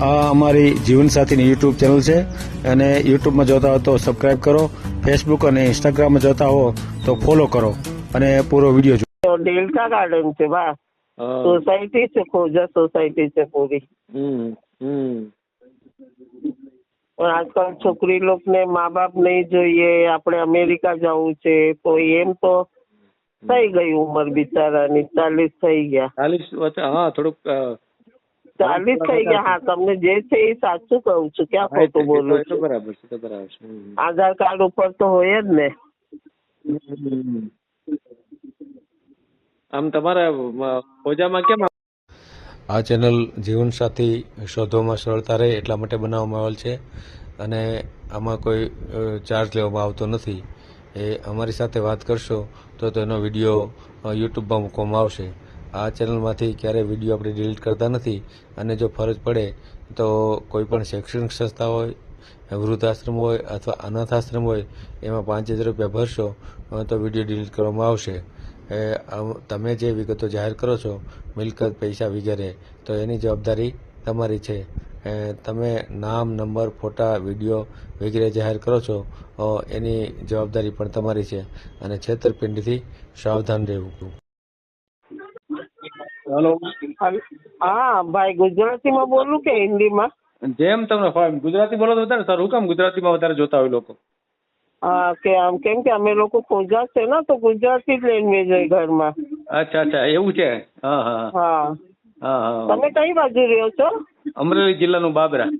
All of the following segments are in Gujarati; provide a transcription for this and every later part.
આ અમારી જીવનસાથીની યુટ્યુબ ચેનલ છે અને યુટ્યુબમાં જોતા હો તો સબસ્ક્રાઇબ કરો, ફેસબુક અને ઇન્સ્ટાગ્રામમાં જોતા હો તો ફોલો કરો અને પૂરો વિડીયો જુઓ. तो डेल्टा गार्डन से बा सोसाइटी से खोजा सोसाइटी से पूरी और आजकल छोकरी लोग ने माँ बाप नहीं જોઈએ આપણે અમેરિકા જવું છે તો એમ તો થઈ ગઈ ઉંમર બિચારાની 40 થઈ ગયા 40 હા થોડુંક 40 થઈ ગયા. હા તમને જે છે એ સાચું કહું છું, ક્યાં ખોટું બોલું છું. બરાબર છે બરાબર છે. આધાર કાર્ડ ઉપર તો હોય જ ને. આમ તમારા ખોજામાં કેમ આ ચેનલ જીવનસાથી શોધવામાં સરળતા રહે એટલા માટે બનાવવામાં આવેલ છે અને આમાં કોઈ ચાર્જ લેવામાં આવતો નથી. એ અમારી સાથે વાત કરશો તો તેનો વિડીયો યુટ્યુબમાં મૂકવામાં આવશે. આ ચેનલમાંથી ક્યારેય વિડીયો આપણે ડિલીટ કરતા નથી અને જો ફરજ પડે તો કોઈ પણ શૈક્ષણિક સંસ્થા હોય, વૃદ્ધાશ્રમ હોય અથવા અનાથ આશ્રમ હોય એમાં 5000 રૂપિયા ભરશો તો વિડીયો ડિલીટ કરવામાં આવશે. તમે જે વિગતો જાહેર કરો છો, મિલકત, પૈસા વગેરે, તો એની જવાબદારી તમારી છે. તમે નામ, નંબર, ફોટા, વિડીયો વગેરે જાહેર કરો છો એની જવાબદારી પણ તમારી છે અને છેતરપિંડીથી સાવધાન રહેવું. હલો હા ભાઈ, ગુજરાતીમાં બોલું કે હિન્દીમાં? જેમ તમને ફાવે. ગુજરાતી બોલો તો વધારે સારું. હું કામ ગુજરાતીમાં વધારે જોતા હોય લોકો? હા કે આમ કેમ કે અમે લોકો ખોજા છે ને તો ગુજરાતી જ લેંગ્વેજ હોય ઘરમાં. અચ્છા અચ્છા એવું છે. હા હા હા. હા હા. તમે કઈ બાજુ રહ્યો છો? અમરેલી જિલ્લાનું બાબરા.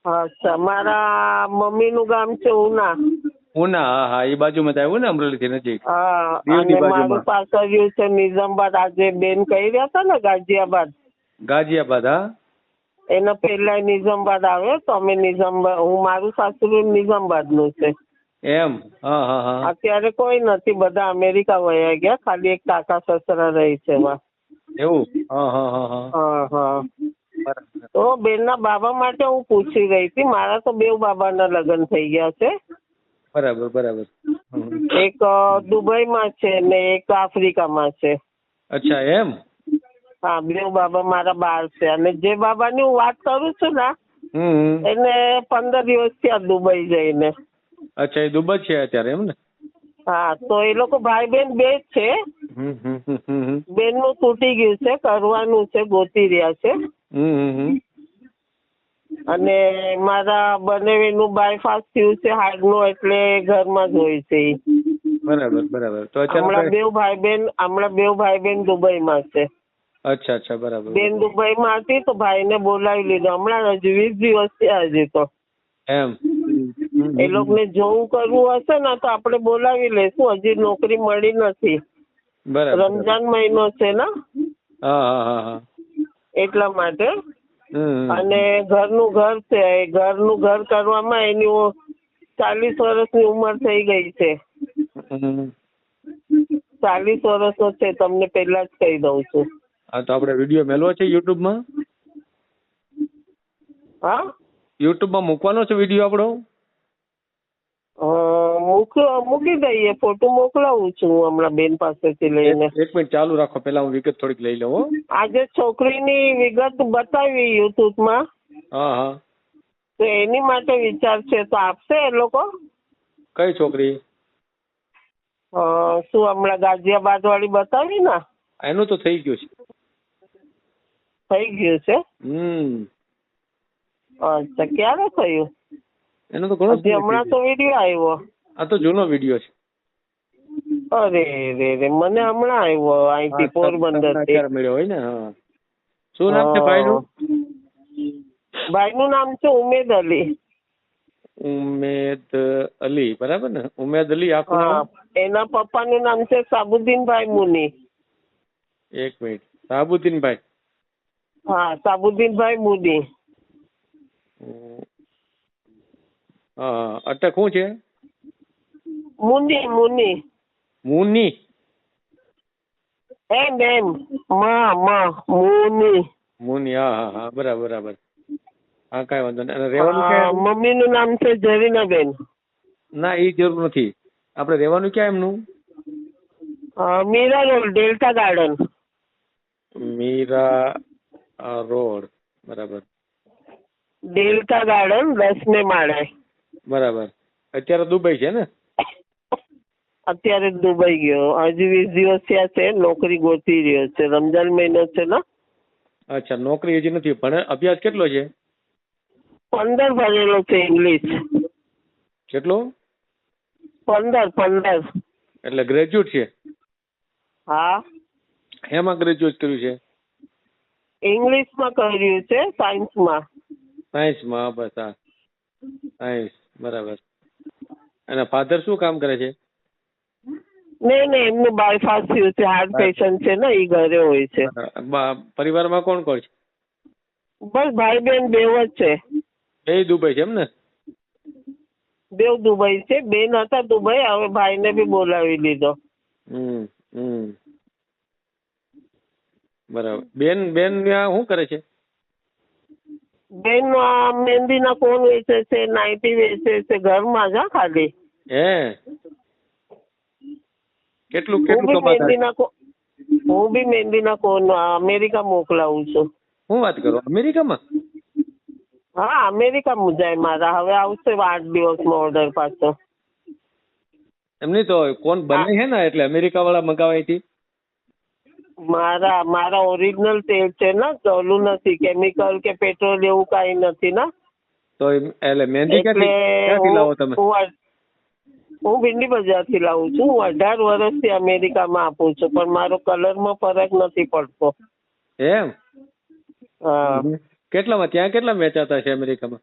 અચ્છા, મારા મમ્મીનું ગામ છે ઉના. ઉના, હા હા, એ બાજુમાં જ આવ્યું ને, અમરેલી થી નજીક. હા, દીવની અને મારું બાજુમાં. સાસરિયું છે નિઝામાબાદ. આજે બેન કહી રહ્યા હતા ને ગાઝિયાબાદ, ગાઝિયાબાદ. હા એના પહેલા નિઝામાબાદ આવે તો અમે નિઝામાબાદ, હું મારું સાસરું નિઝામાબાદ નું છે. એમ. હા હા હા. અત્યારે કોઈ નથી, બધા અમેરિકા વયા ગયા. ખાલી એક કાકા સસરા રહી છે એમાં. એવું. હા હા હા હા. હા હા. બરાબર. તો બેનના બાબા માટે હું પૂછી રહી હતી. મારા તો બેવ બાબાના લગ્ન થઈ ગયા છે. બરાબર બરાબર. એક દુબઈમાં છે ને એક આફ્રિકામાં છે. અચ્છા એમ. હા, બેવ બાબા મારા બાર છે. અને જે બાબાની હું વાત કરું છું ને એને 15 દિવસ થયા દુબઈ જઈને. અચ્છા, એ દુબઈ છે અત્યારે એમ ને? હા, તો એ લોકો ભાઈ બહેન બે જ છે. બેન નું તૂટી ગયું છે, કરવાનું છે, ગોતી રહ્યા છે. અને મારા બનેવીનું બાયપાસ થયું છે હાર્ટનું, એટલે ઘરમાં જ હોય છે. બરાબર બરાબર. તો હમણાં બેવ ભાઈ બહેન દુબઈમાં છે. અચ્છા અચ્છા. બરાબર. બેન દુબઈમાં હતી તો ભાઈને બોલાવી લીધો. હમણાં હજુ 20 દિવસ થયા હજી તો. એમ. એ લોકોને જોવું કરવું હશે ને તો આપણે બોલાવી લઈશું. હજી નોકરી મળી નથી. બરાબર. રમજાન મહિનો છે ને, હા હા હા હા. એટલા માટે. અને ઘરનું ઘર છે, ઘરનું ઘર કરવામાં એની 40 વર્ષની ઉંમર થઈ ગઈ છે. 40 વર્ષનો છે, તમને પહેલા જ કહી દઉં છું. હા, તો આપણે વિડીયો મેલવો છે યુટ્યુબમાં? હા, યુટ્યુબમાં મૂકવાનો છે વિડીયો આપણો? મૂકી દઈએ. ફોટો મોકલાવું છું હું હમણાં બેન પાસેથી લઈને. એક મિનિટ ચાલુ રાખો, પેલા હું વિગત થોડીક લઈ લઉં. આજે છોકરીની વિગત બતાવી યુટ્યુબમાં, હા હા. તો એની માટે વિચાર છે, તો આપશે એ લોકો? કઈ છોકરી? શું હમણાં ગાઝિયાબાદ વાળી બતાવી ને? એનું તો થઈ ગયું છે. થઈ ગયું છે? અચ્છા, ક્યારે થયું? એનો તો ઘણો હમણાં તો વિડીયો આવ્યો. આ તો જૂનો વિડીયો છે. અરે રે, મને હમણાં આવ્યો અહીંથી પોરબંદર થી મળ્યો હોય ને. હા. શું નામ છે ભાઈનું? ભાઈનું નામ છે ઉમેદ અલી. ઉમેદ અલી, બરાબર ને? ઉમેદ અલી આખું નામ? એના પપ્પાનું નામ છે સાબુદ્દીનભાઈ મુની. એક મિનિટ. સાબુદ્દીનભાઈ? હા, સાબુદ્દીનભાઈ મુની. હા, અટક શું છે? મુની. મુની? એમ મુની. મુની, હા હા હા, બરાબર બરાબર. હા, કઈ વાંધો નહીં. રહેવાનું ક્યાં? મમ્મીનું નામ છે જરીનાબેન. ના, એ જરૂર નથી. આપણે રહેવાનું ક્યાં એમનું? Mira Road, Delta Garden. મીરા રોડ, બરાબર. ડેલ્ટા ગાર્ડન 10મે માળે. બરાબર. અત્યારે દુબઈ છે ને? અત્યારે દુબઈ ગયો. હજુ 20 દિવસ થયા છે. નોકરી ગોતી રહ્યો છે. રમજાન મહિનો છે ને. અચ્છા, નોકરી હજી નથી. ભણે અભ્યાસ કેટલો છે? 15 ભણેલો છે ઇંગ્લિશ. કેટલો? 15. એટલે ગ્રેજ્યુએટ છે? હા, એમાં ગ્રેજ્યુએટ કર્યું છે? ઇંગ્લિશમાં કર્યું છે, સાયન્સમાં. સાયન્સમાં? બસ હા, સાયન્સ. બરાબર. અને ફાધર શું કામ કરે છે? નહીં, એમનું બાયપાસ થયું છે. હાર્ટ પેશન્ટ છે ને, એ ઘરે હોય છે. પરિવારમાં કોણ કોણ છે? બસ ભાઈ બહેન બેવ જ છે. બે દુબઈ છે એમ ને? બેવ દુબઈ છે. બેન હતા દુબઈ, હવે ભાઈને બી બોલાવી લીધો. બરાબર. બેન ત્યાં શું કરે છે? બેન મહેંદીના કોન વેચે છે, નાઇટી વેચે છે, ઘરમાં જ હા, ખાલી. હે, કેટલું હું કેટલું બી કમાતા? મહેંદીના કોન અમેરિકા મોકલાવું છું. શું વાત કરો, અમેરિકામાં? હા, અમેરિકામાં જાય મારા. હવે આવશે 8 દિવસમાં ઓર્ડર પાછો. એમની તો કોણ બને છે ને, એટલે અમેરિકા વાળા મંગાવાય છે. મારા ઓરિજિનલ તેલ છે ને, ઓલું નથી, કેમિકલ કે પેટ્રોલ એવું કઈ નથી ને. તો એટલે મહેંદી ક્યાંથી લાવો તમે? હું ભીંડી બજારથી લાવું છું. હું 18 વર્ષથી અમેરિકામાં આપું છું, પણ મારો કલરમાં ફરક નથી પડતો. એમ? હા. કેટલામાં ત્યાં કેટલા વેચાતા છે અમેરિકામાં?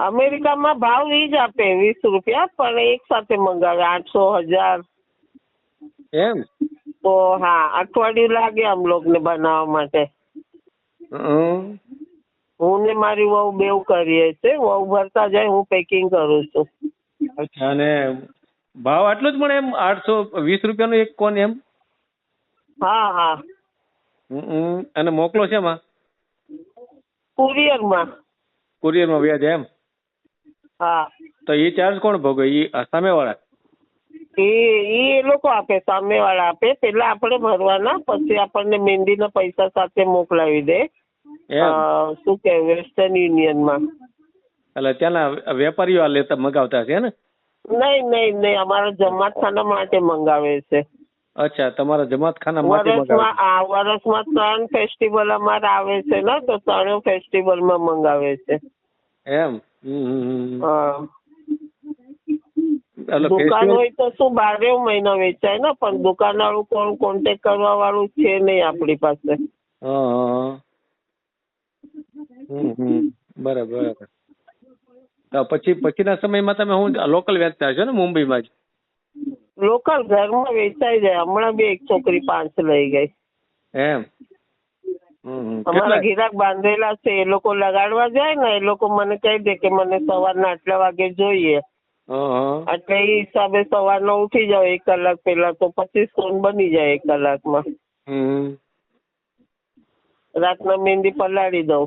અમેરિકામાં ભાવ ઈ જ આપે 20 રૂપિયા, પણ એક સાથે મંગાવે 800, 1000. એમ? તો હા, અઠવાડિયું લાગે આમ લોકોને બનાવવા માટે. હું ને મારી વહુ બેવ કરીએ છે. વહુ ભરતા જાય, હું પેકિંગ કરું છું. અચ્છા. અને ભાવ આટલો જ મળે એમ? 820 રૂપિયાનો એક કોન એમ? હા. અને મોકલો છે એમાં? કુરિયરમાં. કુરિયરમાં વ્યાજ એમ? હા. તો એ ચાર્જ કોણ ભોગવે? એ સામે વાળા? એ લોકો આપે, સામે વાળા આપે. પેલા આપણે ભરવાના, પછી આપણને મહેંદીના પૈસા સાથે મોકલાવી દે. શું કે વેસ્ટર્ન યુનિયનમાં. એટલે ત્યાંના વેપારીઓ આ લેતા મગાવતા છે ને? નહીં, અમારા જમાતખાના માટે મંગાવે છે. અચ્છા, તમારા જમાતખાના માટે મંગાવે? વર્ષમાં 3 ફેસ્ટિવલ અમારા આવે છે ને, તો 3 ફેસ્ટિવલમાં મંગાવે છે. એમ? દુકાન હોય તો શું 12 મહિના વેચાય ને, પણ દુકાન વાળું કોણ કોન્ટેક્ટ કરવા વાળું છે નહીં આપણી પાસે. બરાબર. તો પછીના સમયમાં તમે હું લોકલ વેચતા હશો ને મુંબઈમાં જ? લોકલ ઘરમાં વેચાઈ જાય. હમણાં બી એક છોકરી 5 લઈ ગઈ. એમ? અમારા ગિરાક બાંધેલા છે, એ લોકો લગાડવા જાય ને, એ લોકો મને કહી દે કે મને સવારના આટલા વાગે જોઈએ. એટલે એ હિસાબે સવારના ઉઠી જાવ 1 કલાક પહેલા, તો 25 કોન બની જાય 1 કલાકમાં. રાતના મહેંદી પલાળી દઉં.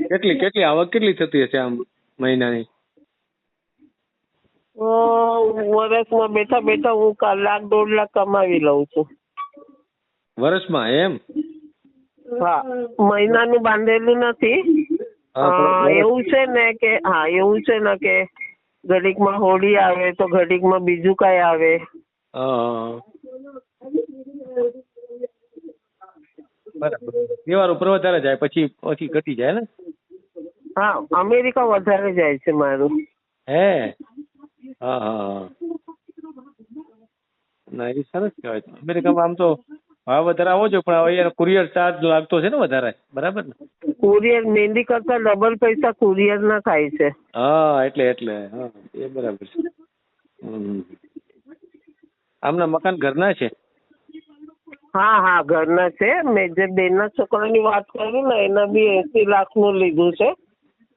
કેટલી આવક કેટલી થતી હશે આમ મહિનાની? વર્ષમાં બેઠા હું 1 લાખ 1.5 લાખ કમાવી લઉં છું. વર્ષમાં? એમ? હા, મહિનાનું બાંધેલું નથી. એવું છે ને કે ઘડીકમાં હોળી આવે તો ઘડીકમાં બીજું કઈ આવે. બરાબર. તહેવાર ઉપર વધારે જાય, પછી ઓછી ઘટી જાય ને? હા, અમેરિકા વધારે જાય છે મારું. હે? હા. ના, એ સરસ કહેવાય. અમેરિકામાં આમ તો ભાવ વધારે આવો છો, પણ હવે કુરિયર ચાર્જ લાગતો છે ને વધારે, બરાબર ને? કુરિયર મહેંદી કરતા ડબલ પૈસા કુરિયર ના થાય છે. હા, એટલે હા, એ બરાબર છે. આમના મકાન ઘરના છે? હા, ઘરના છે. મેં જે બેનના છોકરાની વાત કરું ને, એના બી 80 લાખનું લીધું છે.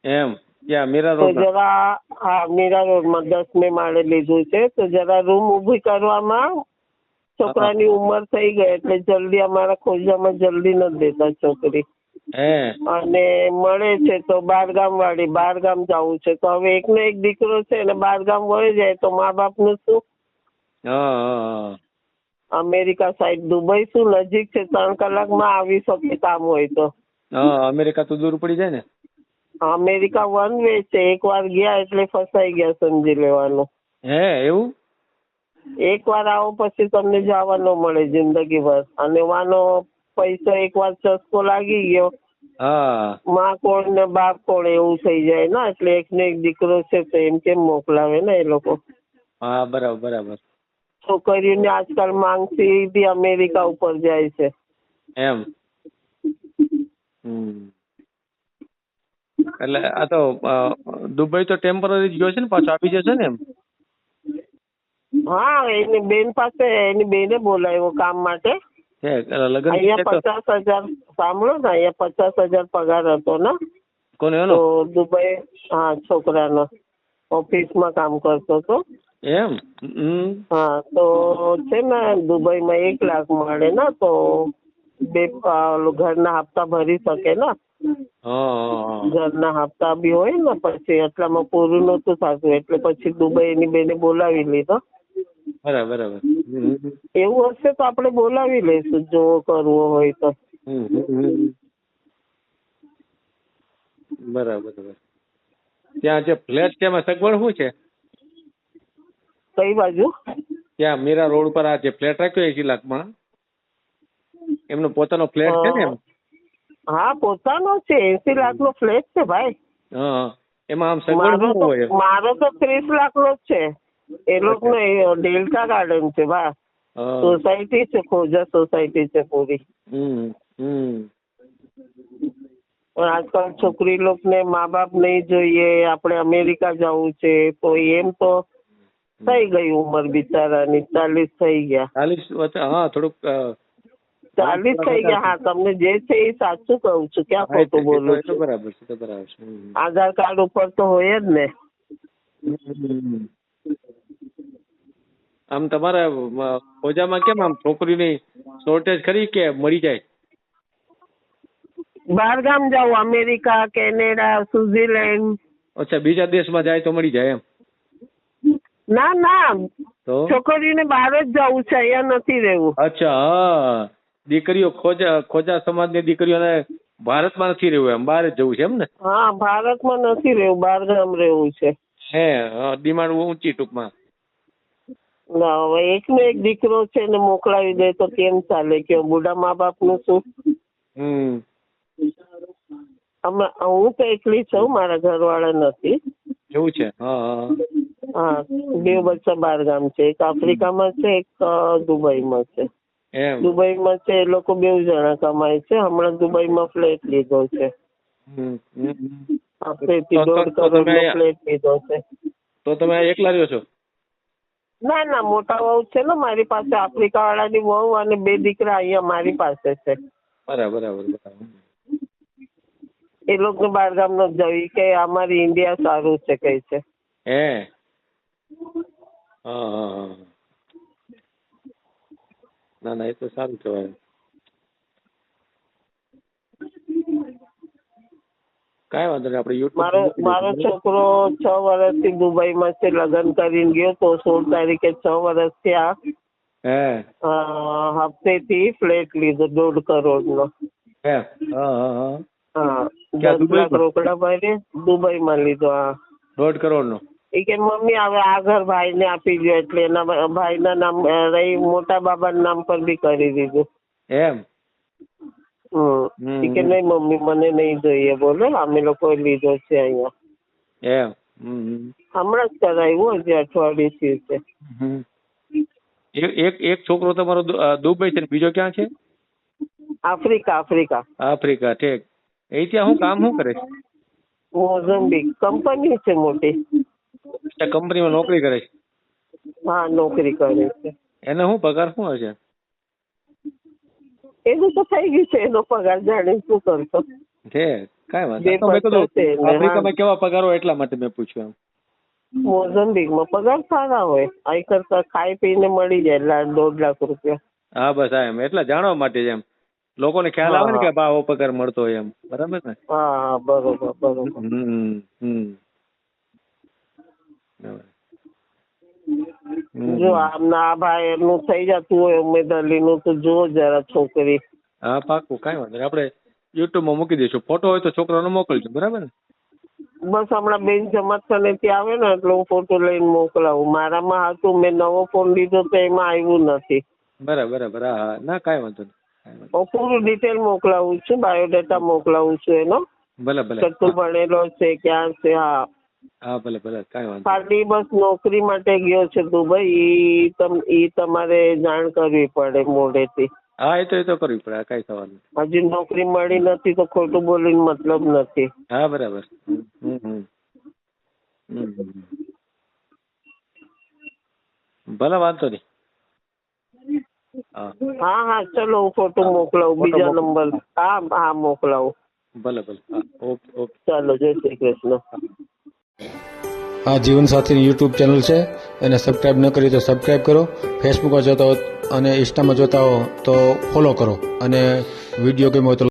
એમ? ત્યાં મીરા રોડ? મીરા રોડમાં 10મે માળે લીધું છે. તો જરા રૂમ ઊભી કરવામાં છોકરાની ઉંમર થઈ ગઈ, એટલે જલ્દી અમારા ખોજામાં જલ્દી નથી દેતા છોકરી. અને મળે છે તો 12 ગામ વાળી, 12 ગામ જવું છે. તો હવે એકનો એક દીકરો છે ને 12 ગામ વળી જાય તો મા બાપનું શું? અમેરિકા સાઈડ દુબઈ શું નજીક છે, 3 કલાકમાં આવી શકે કામ હોય તો. હા અમેરિકા તો દૂર પડી જાય ને. અમેરિકા વન વે છે, એકવાર ગયા એટલે ફસાઈ ગયા સમજી લેવાનું. હે એવું? એકવાર આવો પછી તમને જવા ન મળે જિંદગીભર. અને વાનો પૈસો એકવાર ચસ્કો લાગી ગયો, હા માં કોણ ને બાપ કોણ એવું થઈ જાય ને. એટલે એક ને એક દીકરો છે તો એમ કેમ મોકલાવે ને એ લોકો. હા બરાબર બરાબર. છોકરીઓને આજકાલ માંગ સીધી અમેરિકા ઉપર જાય છે. એમ. એટલે આ તો દુબઈ તો ટેમ્પરરી જ ગયો છે ને, પાછો આપી જશે ને એમ? હા, એની બેન પાસે એની બેને બોલાવ્યો કામ માટે. છે લગ્ન અહીંયા 50,000 સાંભળો ને, અહીંયા 50,000 પગાર હતો ને. કોને એનો? તો દુબઈ, હા છોકરાનો, ઓફિસમાં કામ કરતો હતો. એમ. હા તો છે ને દુબઈમાં 1 લાખ મળે ને, તો બે ઘરના હપ્તા ભરી શકે ને. ઘરના હપ્તા બી હોય ને, પછી એટલામાં પૂરું નતું થતું એટલે પછી દુબઈ એની બેને બોલાવી લીધો. બરાબર બરાબર. એવું હશે તો આપણે બોલાવી લઈશું જો કરવું હોય તો. બરાબર બરાબર. ત્યાં જે ફ્લેટ છે એમાં સગવડ શું છે? કઈ બાજુ? ત્યાં મીરા રોડ પર આ જે ફ્લેટ રાખ્યો 80 લાખમાં, એમનો પોતાનો ફ્લેટ છે ને એમ? હા પોતાનો છે, 80 લાખનો ફ્લેટ છે ભાઈ. હા એમાં આમ સગવડ શું હોય? મારો તો 30 લાખનો જ છે. એ લોકોનો ડેલ્ટા ગાર્ડન છે ભાઈ. સોસાયટી છે, ખોજા સોસાયટી છે પૂરી. પણ આજકાલ છોકરી લોકોને મા બાપ નહીં જોઈએ, આપણે અમેરિકા જવું છે તો એમ તો થઈ ગઈ ઉંમર બિચારાની, 40 થઈ ગયા. 40? હા થોડુંક 40 થઈ ગયા. હા તમને જે છે એ સાચું કહું છું, ક્યાં ખોટું બોલું છું. બરાબર છે બરાબર છે. આધાર કાર્ડ ઉપર તો હોય જ ને. આમ તમારા ખોજામાં કેમ આમ છોકરીની શોર્ટેજ ખરી કે મળી જાય? બહાર ગામ જાવ, અમેરિકા, કેનેડા, સ્વિટ્ઝરલેન્ડ. અચ્છા, બીજા દેશમાં જાય તો મળી જાય એમ? ના ના, તો છોકરીને બહાર જ જવું છે, અહીંયા નથી રહેવું. અચ્છા હા, દીકરીઓ ખોજા સમાજની દીકરીઓને ભારતમાં નથી રહેવું, એમ બહાર જ જવું છે એમ ને? હા ભારતમાં નથી રહેવું, બહાર ગામ રહેવું છે. હે ડિમાન્ડ ઊંચી ટૂંકમાં. ના હવે એકનો એક દીકરો છે ને મોકલાવી દે તો કેમ ચાલે? કે બુઢા મા બાપ નું શું? હું તો એકલી છું, મારા ઘરવાળા નથી. એવું છે? હા હા, 2 બચ્ચા બહાર ગામ છે, એક આફ્રિકામાં છે, એક દુબઈમાં છે. એમ. દુબઈમાં છે એ લોકો 2 જણા કમાય છે. હમણાં દુબઈમાં ફ્લેટ લીધો છે. હપ્તેથી 1.5 કરોડનો ફ્લેટ લીધો છે. તો તમે એકલા રહ્યો છો? ના ના, મોટા વહુ છે ને મારી પાસે, આફ્રિકા વાળાની વહુ, અને 2 દીકરા અહીંયા મારી પાસે છે. બરાબર બરાબર. એ લોકોને બહાર ગામ ન જવી કે અમારી ઇન્ડિયા સારું છે કઈ છે. હે હા. ના ના, એ તો સારું કહેવાય. કાંઈ વાંધો નહીં, આપણે યુટ્યુબ. મારો છોકરો 6 વર્ષથી દુબઈમાં છે, લગ્ન કરીને ગયો તો 16 તારીખે 6 વર્ષ થયા. હપ્તેથી ફ્લેટ લીધો 1.5 કરોડનો. હા 10 લાખ રોકડા ભરે, દુબઈમાં લીધો. હા 1.5 કરોડનો. એ કે મમ્મી હવે આ ઘર ભાઈને આપી દો, એટલે એના ભાઈના નામ રહી, મોટા બાબાના નામ પર બી કરી દીધું. એમ? કે નહીં મમ્મી મને નહીં જોઈએ, બોલો અમે લોકો લીધો છે અહીંયા. એમ? હમણાં જ કરાવ્યું, હજી અઠવાડિયું છે. એક છોકરો તમારો દુબઈ છે ને બીજો ક્યાં છે? આફ્રિકા. ઠીક. એ ત્યાં હું કામ શું કરે છે? મોઝમ્બિક કંપની છે મોટી. કંપનીમાં નોકરી કરે છે? હા નોકરી કરે છે. એને શું પગાર શું હશે? એનું તો થઈ ગયું છે, એનો પગાર જાણે શું કરતો છે. કાંઈ વાંધો નહીં, આફ્રિકામાં કેવા પગાર હોય એટલા માટે મેં પૂછ્યું. મોઝમ્બિકમાં પગાર સારા હોય, અહીં કરતા ખાઈ પીને મળી જાય 1.5 લાખ રૂપિયા. હા બસ હા, એમ એટલા જાણવા માટે જ, એમ લોકોને ખ્યાલ આવે ને કે આવો પગાર મળતો હોય એમ. બરાબર ને? હા બરોબર. જો આમના ભાઈ એમનું થઈ જતું હોય ઉમેદ અલી નું, તો જુઓ જરા છોકરી. હા પાકું, કાંઈ વાંધો નહીં, આપણે યુટ્યુબમાં મૂકી દઈશું. ફોટો હોય તો છોકરાને મોકલજો, બરાબર ને? બસ હમણાં બેન જમાતખાને થી આવે ને એટલે હું ફોટો લઈને મોકલાવું. મારામાં હતું, મેં નવો ફોન લીધો તો એમાં આવ્યું નથી. બરાબર બરાબર. હા હા, ના કાંઈ વાંધો નહીં, કાંઈ વાંધો હું પૂરું ડિટેલ મોકલાવું છું, બાયોડેટા મોકલાવું છું એનો. નહીં. ભલે ભલે. કેટલું ભણેલો છે, ક્યાં છે. હા, હા ભલે ભલે, કાંઈ વાંધો નહીં. ખાલી બસ નોકરી માટે ગયો છે દુબઈ. ઈ તમારે જાણ કરવી પડે મોઢેથી. હા, એ તો કરવી પડે, કાંઈ સવાલ નહીં. હજી નોકરી મળી નથી તો ખોટું બોલીને મતલબ નથી. હા બરાબર. ભલે, વાંધો નહીં. હા હા હા, ચલો હું ફોટો મોકલાવું. બીજા નંબર. હા હા, મોકલાવું. ભલે ભલે. હા, ઓકે ઓકે. ચાલો, જય શ્રી કૃષ્ણ. આ જીવનસાથીની યુટ્યુબ ચેનલ છે, એને સબસ્ક્રાઈબ ન કરી તો સબસ્ક્રાઈબ કરો. ફેસબુકમાં જોતા હો અને ઇન્સ્ટામાં જોતા હો તો ફોલો કરો, અને વિડીયો ગમ્યો હોય તો